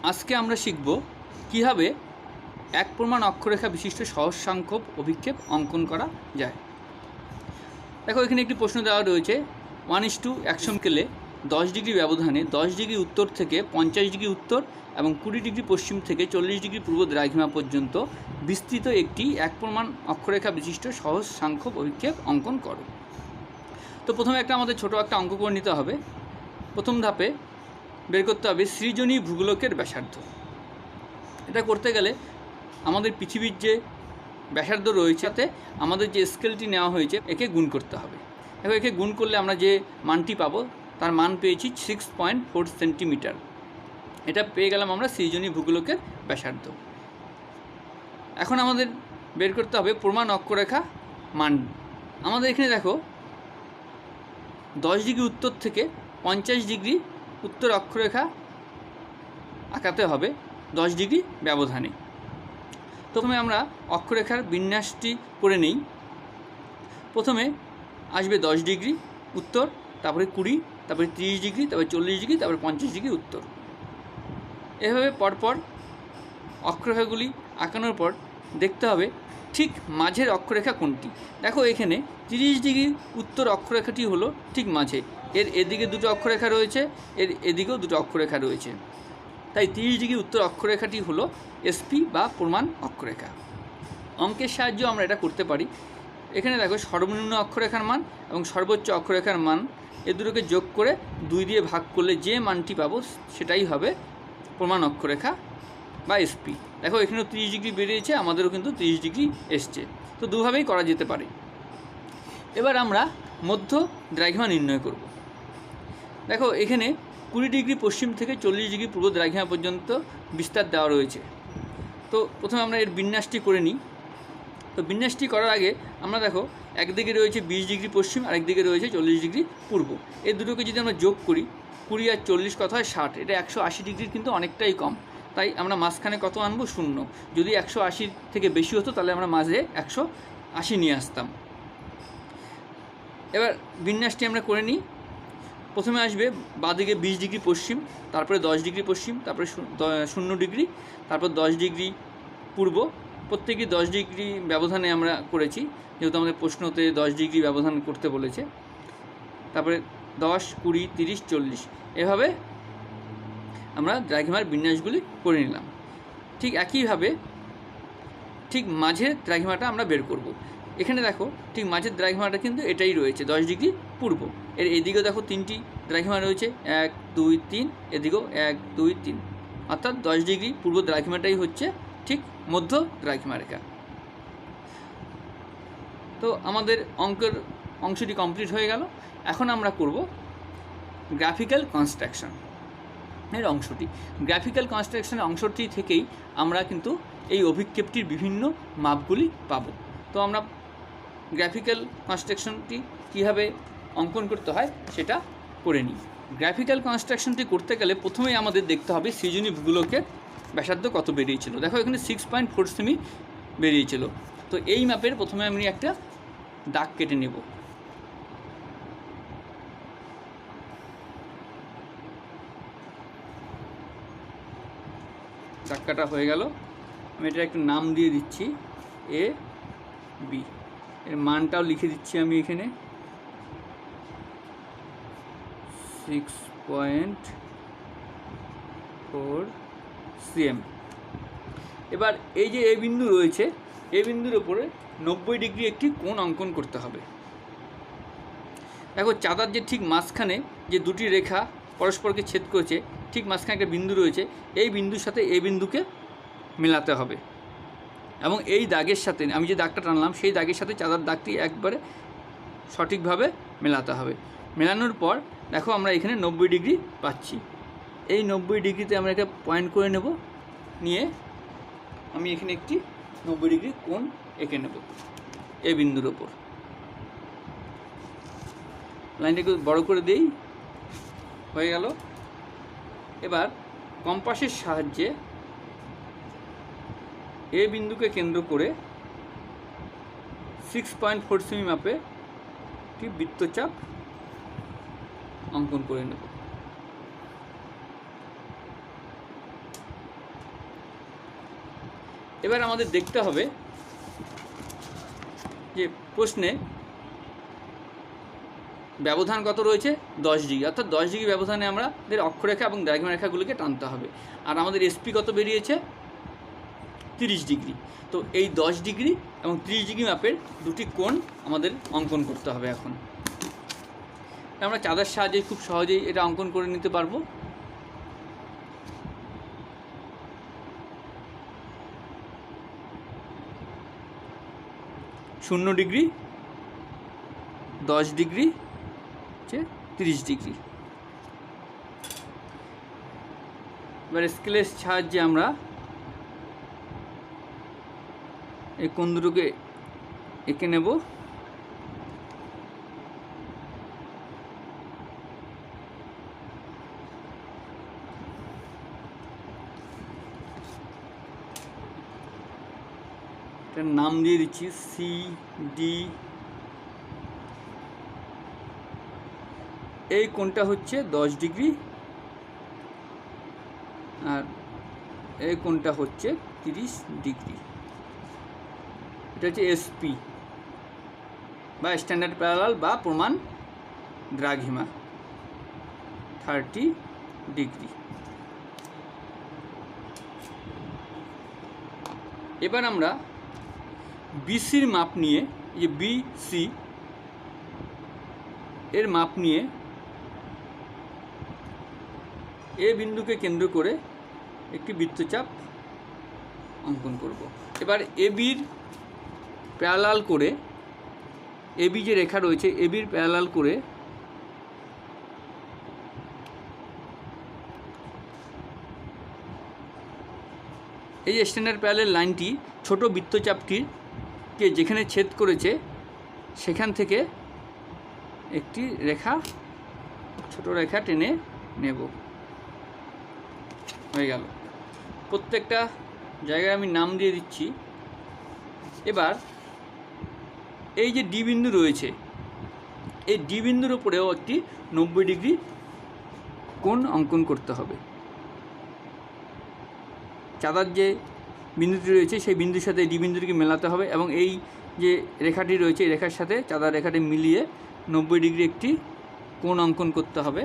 আজকে আমরা শিখব কীভাবে এক প্রমাণ অক্ষরেখা বিশিষ্ট সহজ সংখ্যক অভিক্ষেপ অঙ্কন করা যায়। দেখো, এখানে একটি প্রশ্ন দেওয়া রয়েছে 1:100 স্কেলে 10 ডিগ্রি ব্যবধানে 10 ডিগ্রি উত্তর থেকে 50 ডিগ্রি উত্তর এবং 20 ডিগ্রি পশ্চিম থেকে 40 ডিগ্রি পূর্ব দ্রাঘিমা পর্যন্ত বিস্তৃত একটি এক প্রমাণ অক্ষরেখা বিশিষ্ট সহজ সংখ্যক অভিক্ষেপ অঙ্কন করো। তো প্রথমে আমাদের ছোট একটা অঙ্ক করে নিতে হবে। প্রথম ধাপে বের করতে হবে সৃজনী ভূগোলকের ব্যাসার্ধ। এটা করতে গেলে আমাদের পৃথিবীর যে ব্যাসার্ধ রয়েছে তাতে আমাদের যে স্কেলটি নেওয়া হয়েছে একে গুণ করতে হবে। এখন একে গুণ করলে আমরা যে মানটি পাবো তার মান পেয়েছি 6.4 সেন্টিমিটার। এটা পেয়ে গেলাম আমরা সৃজনী ভূগোলকের ব্যাসার্ধ। এখন আমাদের বের করতে হবে প্রমাণ অক্ষরেখা মান। আমাদের এখানে দেখো 10 ডিগ্রি উত্তর থেকে 50 ডিগ্রি উত্তর অক্ষরেখা আঁকাতে হবে 10 ডিগ্রি ব্যবধানে। প্রথমে আমরা অক্ষরেখার বিন্যাসটি করে নিই। প্রথমে আসবে 10 ডিগ্রি উত্তর, তারপরে 20, তারপরে 30 ডিগ্রি, তারপরে 40 ডিগ্রি, তারপরে 50 ডিগ্রি উত্তর। এভাবে পরপর অক্ষরেখাগুলি আঁকানোর পর দেখতে হবে ঠিক মাঝের অক্ষরেখা কোনটি। দেখো, এখানে 30 ডিগ্রি উত্তর অক্ষরেখাটি হলো ঠিক মাঝে। এর এদিকে দুটো অক্ষরেখা রয়েছে, এর এদিকেও দুটো অক্ষরেখা রয়েছে, তাই 30 ডিগ্রি উত্তর অক্ষরেখাটি হলো এসপি বা প্রমাণ অক্ষরেখা। অঙ্কের সাহায্যে আমরা এটা করতে পারি। এখানে দেখো সর্বনিম্ন অক্ষরেখার মান এবং সর্বোচ্চ অক্ষরেখার মান এ দুটোকে যোগ করে 2 দিয়ে ভাগ করলে যে মানটি পাবো সেটাই হবে প্রমাণ অক্ষরেখা বা এসপি। দেখো, এখানেও 30 ডিগ্রি বেরিয়েছে, আমাদেরও কিন্তু 30 ডিগ্রি এসছে। তো দুভাবেই করা যেতে পারে। এবার আমরা মধ্য দ্রাঘিমা নির্ণয় করব। দেখো, এখানে 20 ডিগ্রি পশ্চিম থেকে 40 ডিগ্রি পূর্ব দ্রাঘিমা পর্যন্ত বিস্তার দেওয়া রয়েছে। তো প্রথমে আমরা এর বিন্যাসটি করে নিই। তো বিন্যাসটি করার আগে আমরা দেখো একদিকে রয়েছে 20 ডিগ্রি পশ্চিম, আরেকদিকে রয়েছে 40 ডিগ্রি পূর্ব। এই দুটোকে যদি আমরা যোগ করি, 20 আর 40 কত হয় 60। এটা 180 ডিগ্রির কিন্তু অনেকটাই কম, তাই আমরা মাঝখানে কত আনবো? 0। যদি 180 থেকে বেশি হতো তাহলে আমরা মাঝে 180 নিয়ে আসতাম। এবার বিন্যাসটি আমরা করে নিই। প্রথমে আসবে বাঁদিকে 20 ডিগ্রি পশ্চিম, তারপরে 10 ডিগ্রি পশ্চিম, তারপরে 0 ডিগ্রি, তারপর 10 ডিগ্রি পূর্ব। প্রত্যেকই 10 ডিগ্রি ব্যবধানে আমরা করেছি, যেহেতু আমাদের প্রশ্নতে 10 ডিগ্রি ব্যবধান করতে বলেছে। তারপরে 10, 20, 30, 40 এভাবে আমরা দ্রাঘিমার বিন্যাসগুলি করে নিলাম। ঠিক একইভাবে ঠিক মাঝের দ্রাঘিমাটা আমরা বের করব। এখানে দেখো ঠিক মাঝের দ্রাঘিমাটা কিন্তু এটাই রয়েছে 10 ডিগ্রি পূর্ব। এর এদিকেও দেখো 3টি দ্রাঘিমা রয়েছে, 1, 2, 3, এদিকেও 1, 2, 3, অর্থাৎ 10 ডিগ্রি পূর্ব দ্রাঘিমাটাই হচ্ছে ঠিক মধ্য দ্রাঘিমা রেখা। তো আমাদের অঙ্কের অংশটি কমপ্লিট হয়ে গেল। এখন আমরা করব গ্রাফিক্যাল কনস্ট্রাকশন এর অংশটি। গ্রাফিক্যাল কনস্ট্রাকশনের অংশটি থেকেই আমরা কিন্তু এই অভিক্ষেপটির বিভিন্ন মাপগুলি পাব। তো আমরা গ্রাফিক্যাল কনস্ট্রাকশনটি কীভাবে অঙ্কন করতে হয় সেটা করে নিই। গ্রাফিক্যাল কনস্ট্রাকশনটি করতে গেলে প্রথমেই আমাদের দেখতে হবে সৃজনী ভূগোলকের ব্যাসার্ধ কত বেরিয়েছিল। দেখো, এখানে 6.4 সেমি বেরিয়েছিল। তো এই ম্যাপের প্রথমে আমি একটা দাগ কেটে নেব। দাগ কাটা হয়ে গেল। আমি এটা একটু নাম দিয়ে দিচ্ছি এ বি। এর মানটাও লিখে দিচ্ছি আমি এখানে 6.4 cm। এবার এই যে এ বিন্দু রয়েছে, এ বিন্দুর ওপরে 90 ডিগ্রি একটি কোণ অঙ্কন করতে হবে। দেখো, চাঁদার যে ঠিক মাঝখানে যে দুটি রেখা পরস্পরকে ছেদ করেছে, ঠিক মাঝখানে একটা বিন্দু রয়েছে, এই বিন্দুর সাথে এই বিন্দুকে মেলাতে হবে এবং এই দাগের সাথে আমি যে দাগটা টানলাম সেই দাগের সাথে চাঁদার দাগটি একবারে সঠিকভাবে মেলাতে হবে। মেলানোর পর দেখো আমরা এখানে 90 ডিগ্রি পাচ্ছি। এই 90 ডিগ্রিতে আমরা একটা পয়েন্ট করে নেব, নিয়ে আমি এখানে একটি 90 ডিগ্রি কোণ এঁকে নেব এই বিন্দুর ওপর। লাইনটাকে বড় করে দিই, হয়ে গেল। এবার কম্পাসের সাহায্যে এ বিন্দুকে কেন্দ্র করে 6.4 সেমি মাপে একটি বৃত্তচাপ অঙ্কন করে নেব। এবার আমাদের দেখতে হবে যে প্রশ্নে ব্যবধান কত রয়েছে, 10 ডিগ্রি, অর্থাৎ 10 ডিগ্রি ব্যবধানে আমাদের অক্ষরেখা এবং দ্রাঘিমা রেখাগুলিকে টানতে হবে। আর আমাদের এসপি কত বেরিয়েছে, 30 ডিগ্রি। তো এই 10 ডিগ্রি এবং 30 ডিগ্রি মাপের দুটি কোণ আমাদের অঙ্কন করতে হবে। এখন আমরা চাঁদার সাহায্যে খুব সহজেই এটা অঙ্কন করে নিতে পারবো। শূন্য ডিগ্রি, 10 ডিগ্রি, 30 ডিগ্রি। এবার স্কেলের সাহায্যে আমরা এই কোণ দুটোকে এঁকে নেব। এটার নাম দিয়ে দিচ্ছি সি ডি। এই কোণটা হচ্ছে 10 ডিগ্রি আর এই কোণটা হচ্ছে 30 ডিগ্রি। এটা হচ্ছে এসপি বা স্ট্যান্ডার্ড প্যারালাল বা প্রমাণ দ্রাঘিমা, 30 ডিগ্রি। এবার আমরা বিসির মাপ নিয়ে, এই যে বিসি এর মাপ নিয়ে এ বিন্দুকে কেন্দ্র করে একটি বৃত্তচাপ অঙ্কন করব। এবার এবির প্যারালাল করে, এবি যে রেখা রয়েছে এবির প্যারালাল করে এই যে স্ট্যান্ডার্ড প্যারালাল লাইনটি ছোট বৃত্তচাপটিকে যেখানে ছেদ করেছে সেখান থেকে একটি রেখা, ছোট রেখা টেনে নেব। হয়ে গেল। প্রত্যেকটা জায়গায় আমি নাম দিয়ে দিচ্ছি। এবার এই যে ডি বিন্দু রয়েছে, এই ডি বিন্দুর উপরেও একটি 90 ডিগ্রি কোণ অঙ্কন করতে হবে। চাঁদার যে বিন্দুটি রয়েছে সেই বিন্দুর সাথে ডি বিন্দুটিকে মেলাতে হবে এবং এই যে রেখাটি রয়েছে এই রেখার সাথে চাঁদার রেখাটি মিলিয়ে 90 ডিগ্রি একটি কোণ অঙ্কন করতে হবে।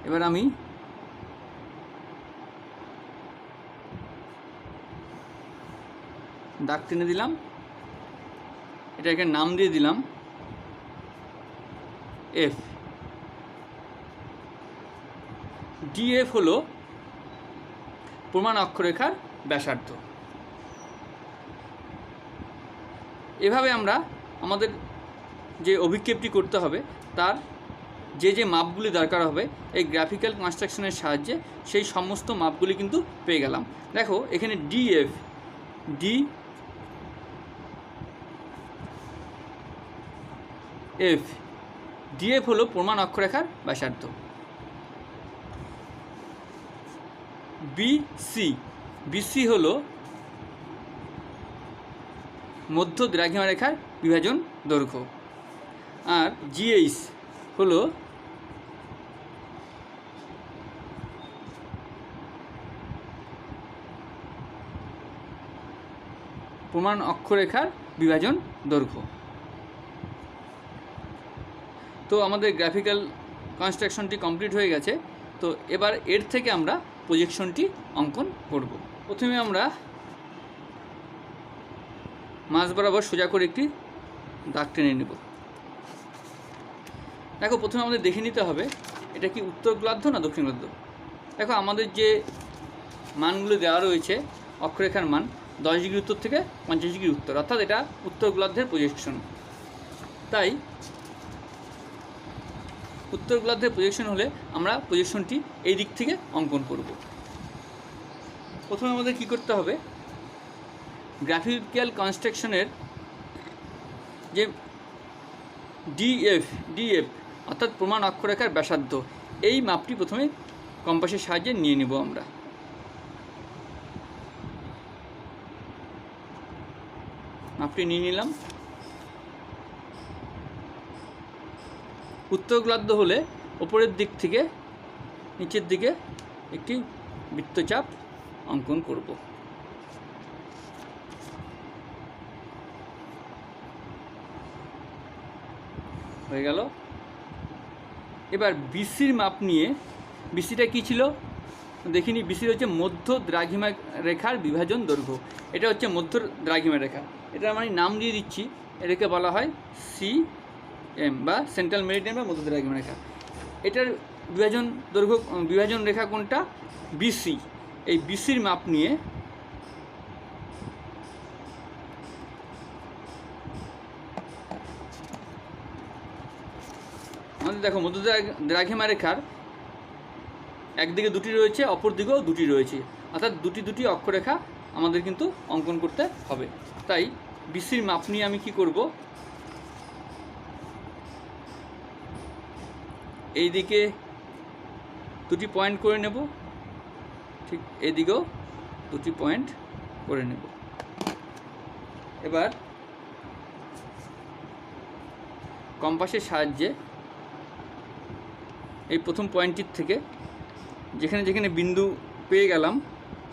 এবার আমি দাগ টেনে দিলাম, এটাকে নাম দিয়ে দিলাম এফ। ডিএফ হলো প্রমাণ অক্ষরেখার ব্যাসার্ধ। এভাবে আমরা আমাদের যে অভিক্ষেপটি করতে হবে তার যে মাপগুলি দরকার হবে এই গ্রাফিক্যাল কনস্ট্রাকশনের সাহায্যে সেই সমস্ত মাপগুলি কিন্তু পেয়ে গেলাম। দেখো এখানে ডিএফ, ডিএফ হলো প্রমাণ অক্ষরেখার ব্যাসার্ধ। বিসি হলো মধ্য দ্রাঘিমা রেখার বিভাজন দৈর্ঘ্য। আর জিএইচ হলো প্রমাণ অক্ষরেখার বিভাজন দৈর্ঘ্য। তো আমাদের গ্রাফিক্যাল কনস্ট্রাকশনটি কমপ্লিট হয়ে গেছে। তো এবার এর থেকে আমরা প্রজেকশনটি অঙ্কন করব। প্রথমে আমরা মাঝ বরাবর সোজা করে একটি দাগ টেনে নেব। দেখো প্রথমে আমাদের দেখে নিতে হবে এটা কি উত্তর গোলার্ধ না দক্ষিণ গোলার্ধ। দেখো আমাদের যে মানগুলো দেওয়া রয়েছে অক্ষরেখার মান 10 ডিগ্রি উত্তর থেকে 50 ডিগ্রি উত্তর, অর্থাৎ এটা উত্তর গোলার্ধের প্রজেকশন। তাই উত্তর গোলার্ধের প্রজেকশন হলে আমরা প্রজেকশনটি এই দিক থেকে অঙ্কন করব। প্রথমে আমাদের কি করতে হবে, গ্রাফিক্যাল কনস্ট্রাকশনের যে ডিএফ অর্থাৎ প্রমাণ অক্ষরেখার ব্যাসার্ধ, এই মাপটি প্রথমে কম্পাসের সাহায্যে নিয়ে নেব। আমরা মাপটি নিয়ে নিলাম। উত্তর গোলার্ধ হলে ওপরের দিক থেকে নিচের দিকে একটি বৃত্তচাপ অঙ্কন করব। হয়ে গেল। এবার বিসির মাপ নিয়ে, বিসিটা কী ছিল দেখিনি। বিসির হচ্ছে মধ্য দ্রাঘিমা রেখার বিভাজন দৈর্ঘ্য। এটা হচ্ছে মধ্য দ্রাঘিমা রেখা, এটা আমি নাম দিয়ে দিচ্ছি, এটাকে বলা হয় সিএম বা সেন্ট্রাল মেরিডিয়ান বা মধ্য দ্রাঘিমা রেখা। এটার বিভাজন দৈর্ঘ্য, বিভাজন রেখা কোনটা? বিসি। এই বিসির মাপ নিয়ে আমাদের দেখো মধ্য দ্রাঘিমা রেখার একদিকে দুটি রয়েছে, অপর দিকেও দুটি রয়েছে, অর্থাৎ দুটি অক্ষরেখা আমাদের কিন্তু অঙ্কন করতে হবে। তাই বিসির মাপ নিয়ে আমি কি করব, এই দিকে দুটি পয়েন্ট করে নেব, ঠিক এদিকেও দুটি পয়েন্ট করে নেব। এবার কম্পাসের সাহায্যে এই প্রথম পয়েন্টটির থেকে যেখানে যেখানে বিন্দু পেয়ে গেলাম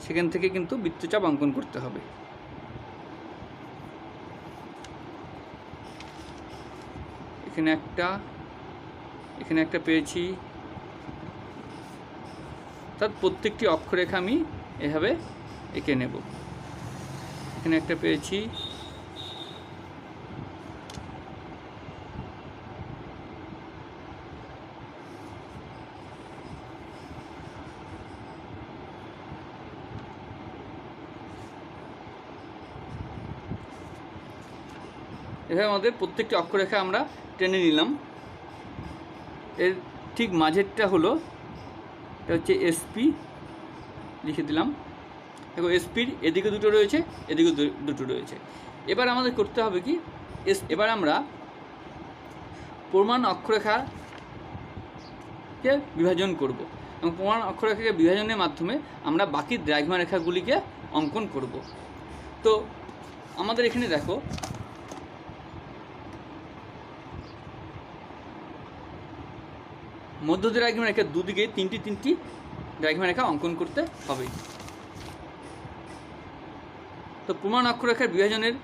সেখান থেকে কিন্তু বৃত্তচাপ অঙ্কন করতে হবে। এখানে একটা পেয়েছি, অর্থাৎ প্রত্যেকটি অক্ষরেখা আমি এভাবে এঁকে নেব। এখানে একটা পেয়েছি, এভাবে আমাদের প্রত্যেকটি অক্ষরেখা আমরা টেনে নিলাম। এর ঠিক মাঝেরটা হলো, এটা হচ্ছে এসপি, লিখে দিলাম। দেখো এসপির এদিকে দুটো রয়েছে, এদিকে দুটো রয়েছে। এবার আমাদের করতে হবে কি, এবার আমরা প্রমাণ অক্ষরেখাকে বিভাজন করব এবং প্রমাণ অক্ষরেখাকে বিভাজনের মাধ্যমে আমরা বাকি দ্রাঘিমা রেখাগুলিকে অঙ্কন করব। তো আমাদের এখানে দেখো মধ্য দ্রাঘিমা রেখার দুদিকে তিনটি দ্রাঘিমা রেখা অঙ্কন করতে হবে। তো প্রমাণ অক্ষরেখার বিভাজনের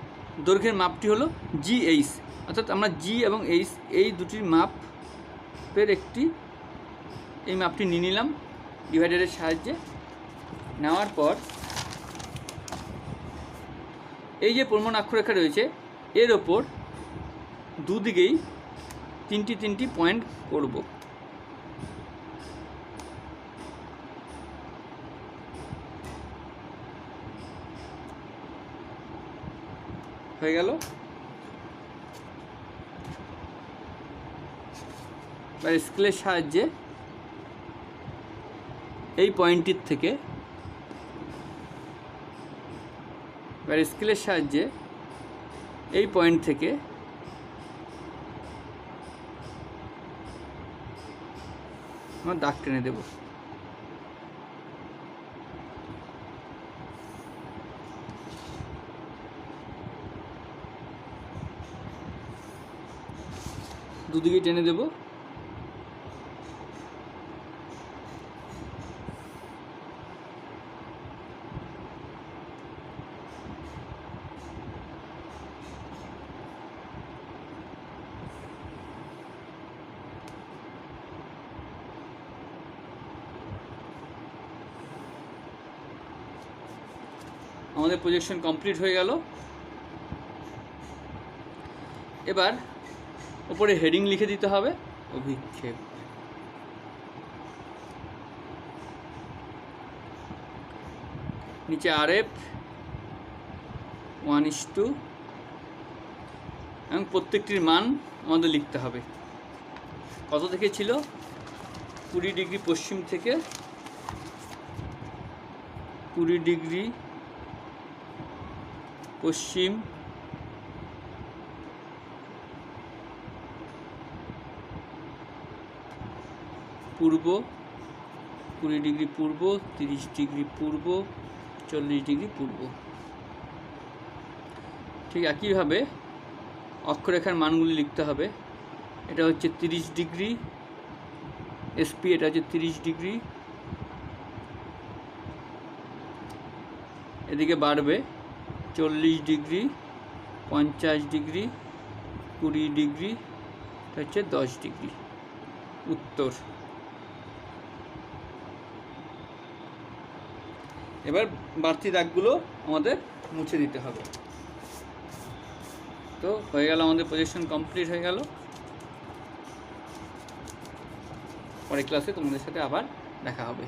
দৈর্ঘ্যের মাপটি হলো জিএইচ, অর্থাৎ আমরা জি এবং এইচ এই দুটির মাপের এই মাপটি নিয়ে নিলাম ডিভাইডারের সাহায্যে। নেওয়ার পর এই যে প্রমাণ অক্ষরেখা রয়েছে এর ওপর দুদিকেই তিনটি পয়েন্ট করব। হয়ে গেল। এবার স্কেলের সাহায্যে এই পয়েন্টটির থেকে, এবার স্কেলের সাহায্যে এই পয়েন্ট থেকে আমার দাগ টেনে দেব। দুদিকে টেনে দেব। আমাদের প্রজেকশন কমপ্লিট হয়ে গেল। এবার উপরে হেডিং লিখে দিতে হবে, অভিক্ষেপ। নিচে RF 1:2 এবং প্রত্যেকটির মান আমাদের লিখতে হবে। কত থেকে ছিল? 20 ডিগ্রি পশ্চিম থেকে 20 ডিগ্রি পশ্চিম পূর্ব, 20 ডিগ্রি পূর্ব, 30 ডিগ্রি পূর্ব, 40 ডিগ্রি পূর্ব। ঠিক একইভাবে অক্ষরেখার মানগুলি লিখতে হবে। এটা হচ্ছে 30 ডিগ্রি এসপি, এটা হচ্ছে 30 ডিগ্রি, এদিকে বাড়বে 40 ডিগ্রি, 50 ডিগ্রি, 20 ডিগ্রি, এটা হচ্ছে 10 ডিগ্রি উত্তর। এবার বাড়তি দাগগুলো আমাদের মুছে দিতে হবে। তো হয়ে গেল, আমাদের প্রজেকশন কমপ্লিট হয়ে গেল। পরের ক্লাসে তোমাদের সাথে আবার দেখা হবে।